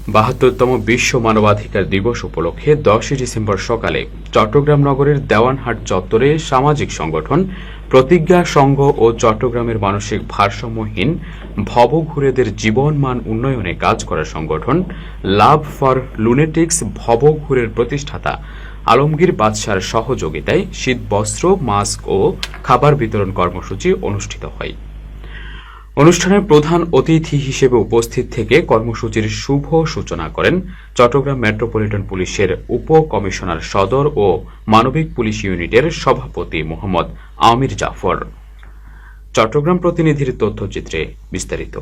৭২তম বিশ্ব মানবাধিকার দিবস উপলক্ষে ১০ ডিসেম্বর সকালে চট্টগ্রাম নগরের দেওয়ানহাট চত্বরে সামাজিক সংগঠন প্রতিজ্ঞা সংঘ ও চট্টগ্রামের মানসিক ভারসাম্যহীন ভবঘুরেদের জীবনমান উন্নয়নে কাজ করা সংগঠন লাভ ফর লুনেটিক্স ভবঘুরের প্রতিষ্ঠাতা আলমগীর বাদশার সহযোগিতায় শীতবস্ত্র, মাস্ক ও খাবার বিতরণ কর্মসূচি অনুষ্ঠিত হয়। অনুষ্ঠানের প্রধান অতিথি হিসেবে উপস্থিত থেকে কর্মসূচির শুভ সূচনা করেন চট্টগ্রাম মেট্রোপলিটন পুলিশের উপ কমিশনার সদর ও মানবিক পুলিশ ইউনিটের সভাপতি মোহাম্মদ আমির জাফর। চট্টগ্রাম প্রতিনিধির তথ্যচিত্রে বিস্তারিত।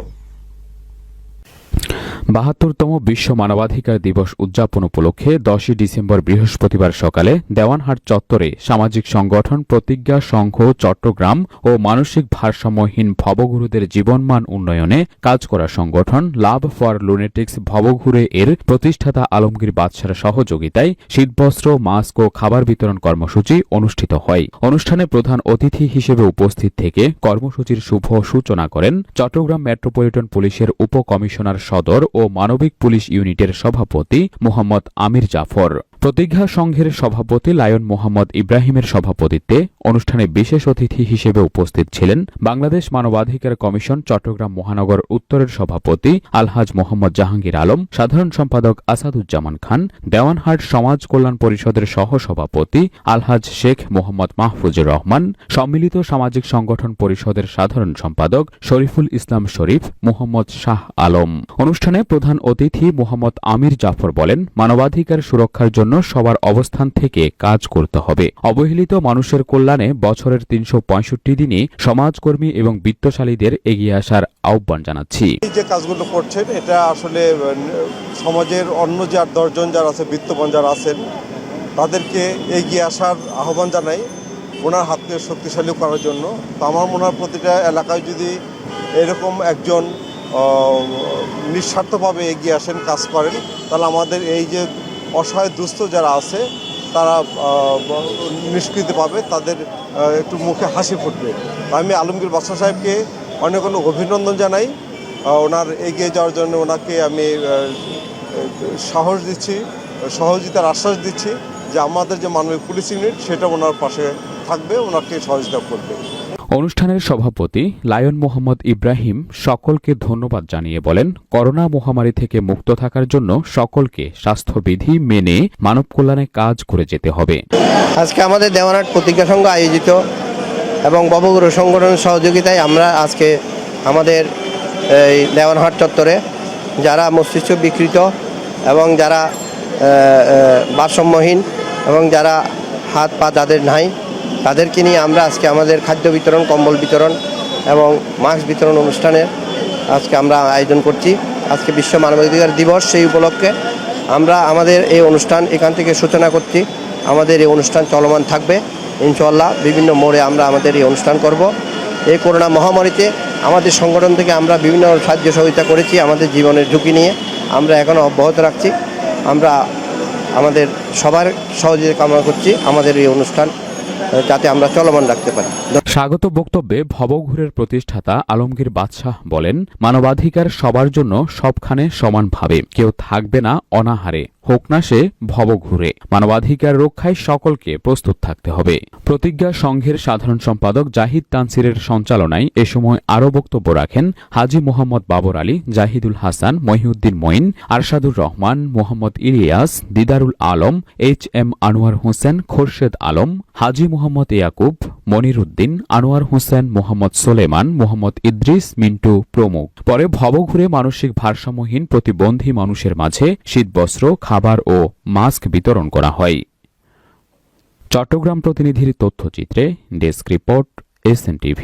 ৭২তম বিশ্ব মানবাধিকার দিবস উদযাপন উপলক্ষে ১০ ডিসেম্বর বৃহস্পতিবার সকালে দেওয়ানহাট চত্বরে সামাজিক সংগঠন প্রতিজ্ঞা সংঘ চট্টগ্রাম ও মানসিক ভারসাম্যহীন ভবঘুরেদের জীবনমান উন্নয়নে কাজ করা সংগঠন লাভ ফর লুনেটিক্স ভবঘুরে এর প্রতিষ্ঠাতা আলমগীর বাদশার সহযোগিতায় শীতবস্ত্র, মাস্ক ও খাবার বিতরণ কর্মসূচি অনুষ্ঠিত হয়। অনুষ্ঠানে প্রধান অতিথি হিসেবে উপস্থিত থেকে কর্মসূচির শুভ সূচনা করেন চট্টগ্রাম মেট্রোপলিটন পুলিশের উপ কমিশনার সদর ও মানবিক পুলিশ ইউনিটের সভাপতি মোহাম্মদ আমির জাফর। প্রতিজ্ঞা সংঘের সভাপতি লায়ন মোহাম্মদ ইব্রাহিমের সভাপতিত্বে অনুষ্ঠানে বিশেষ অতিথি হিসেবে উপস্থিত ছিলেন বাংলাদেশ মানবাধিকার কমিশন চট্টগ্রাম মহানগর উত্তরের সভাপতি আলহাজ মোহাম্মদ জাহাঙ্গীর আলম, সাধারণ সম্পাদক আসাদুজ্জামান খান, দেওয়ানহাট সমাজ কল্যাণ পরিষদের সহ সভাপতি আলহাজ শেখ মোহাম্মদ মাহফুজুর রহমান, সম্মিলিত সামাজিক সংগঠন পরিষদের সাধারণ সম্পাদক শরীফুল ইসলাম শরীফ, মোহাম্মদ শাহ আলম। অনুষ্ঠানে প্রধান অতিথি মোহাম্মদ আমির জাফর বলেন, মানবাধিকার সুরক্ষার জন্য সবার অবস্থান থেকে কাজ করতে হবে। অবহেলিত মানুষের কল্যাণে বছরের ৩৬৫ দিনই সমাজকর্মী এবং বিত্তশালীদের এগিয়ে আসার আহ্বান জানাচ্ছি। এই যে কাজগুলো করছেন এটা আসলে সমাজের অন্য যে ৮-১০ জন যারা আছে, বিত্তবান যারা আছেন, তাদেরকে এগিয়ে আসার আহ্বান জানাই ওনার হাতকে শক্তিশালী করার জন্য। তো আমার মনে হয় প্রতিটা এলাকায় যদি এরকম একজন নিঃস্বার্থভাবে এগিয়ে আসেন, কাজ করেন, তাহলে আমাদের এই যে অসহায় দুস্থ যারা আছে তারা নিষ্কৃতি পাবে, তাদের একটু মুখে হাসি ফুটবে। আমি আলমগীর বাদশা সাহেবকে অনেক অনেক অভিনন্দন জানাই। ওনার এগিয়ে যাওয়ার জন্য ওনাকে আমি সাহস দিচ্ছি, সহযোগিতার আশ্বাস দিচ্ছি যে আমাদের যে মানবিক পুলিশ ইউনিট সেটা ওনার পাশে থাকবে, ওনাকে সহযোগিতা করবে। অনুষ্ঠানের সভাপতি লায়ন মোহাম্মদ ইব্রাহিম সকলকে ধন্যবাদ জানিয়ে বলেন, করোনা মহামারী থেকে মুক্ত থাকার জন্য সকলকে স্বাস্থ্যবিধি মেনে মানব কল্যাণে কাজ করে যেতে হবে। আজকে আমাদের দেওয়ানহাট প্রতিজ্ঞা সংঘ আয়োজিত এবং ভবঘুরে সংগঠনের সহযোগিতায় আমরা আজকে আমাদের এই দেওয়ানহাট চত্বরে যারা মস্তিষ্ক বিকৃত এবং যারা ভারসাম্যহীন এবং যারা হাত পা যাদের নাই তাদেরকে নিয়ে আমরা আজকে আমাদের খাদ্য বিতরণ, কম্বল বিতরণ এবং মাস্ক বিতরণ অনুষ্ঠানের আজকে আমরা আয়োজন করছি। আজকে বিশ্ব মানবাধিকার দিবস, সেই উপলক্ষে আমরা আমাদের এই অনুষ্ঠান এখান থেকে সূচনা করছি। আমাদের এই অনুষ্ঠান চলমান থাকবে ইনশাআল্লাহ। বিভিন্ন মোড়ে আমরা আমাদের এই অনুষ্ঠান করব। এই করোনা মহামারীতে আমাদের সংগঠন থেকে আমরা বিভিন্ন সাহায্য সহযোগিতা করেছি আমাদের জীবনের ঝুঁকি নিয়ে, আমরা এখনও অব্যাহত রাখছি। আমরা আমাদের সবার সহযোগিতা কামনা করছি আমাদের এই অনুষ্ঠান যাতে আমরা চলমান রাখতে পারি। স্বাগত বক্তব্যে ভবঘুরের প্রতিষ্ঠাতা আলমগীর বাদশাহ বলেন, মানবাধিকার সবার জন্য সবখানে সমানভাবে, কেউ থাকবে না অনাহারে, হোক না সে ভবঘুরে। মানবাধিকার রক্ষায় সকলকে প্রস্তুত থাকতে হবে। প্রতিজ্ঞা সংঘের সাধারণ সম্পাদক জাহিদ তানসিরের সঞ্চালনায় এ সময় আরও বক্তব্য রাখেন হাজী মোহাম্মদ বাবর আলী, জাহিদুল হাসান, মহিউদ্দিন মঈন, আরশাদুর রহমান, মোহাম্মদ ইলিয়াস, দিদারুল আলম, HM আনোয়ার হোসেন, খোরশেদ আলম, হাজী মোহাম্মদ ইয়াকুব, মনির উদ্দিন, আনোয়ার হোসেন, মোহাম্মদ সোলেমান, মোহাম্মদ ইদ্রিস, মিন্টু প্রমুখ। পরে ভবঘুরে মানসিক ভারসাম্যহীন প্রতিবন্ধী মানুষের মাঝে শীতবস্ত্র, খাবার ও মাস্ক বিতরণ করা হয়। চট্টগ্রাম প্রতিনিধির তথ্যচিত্রে ডেস্ক রিপোর্ট, SNTV।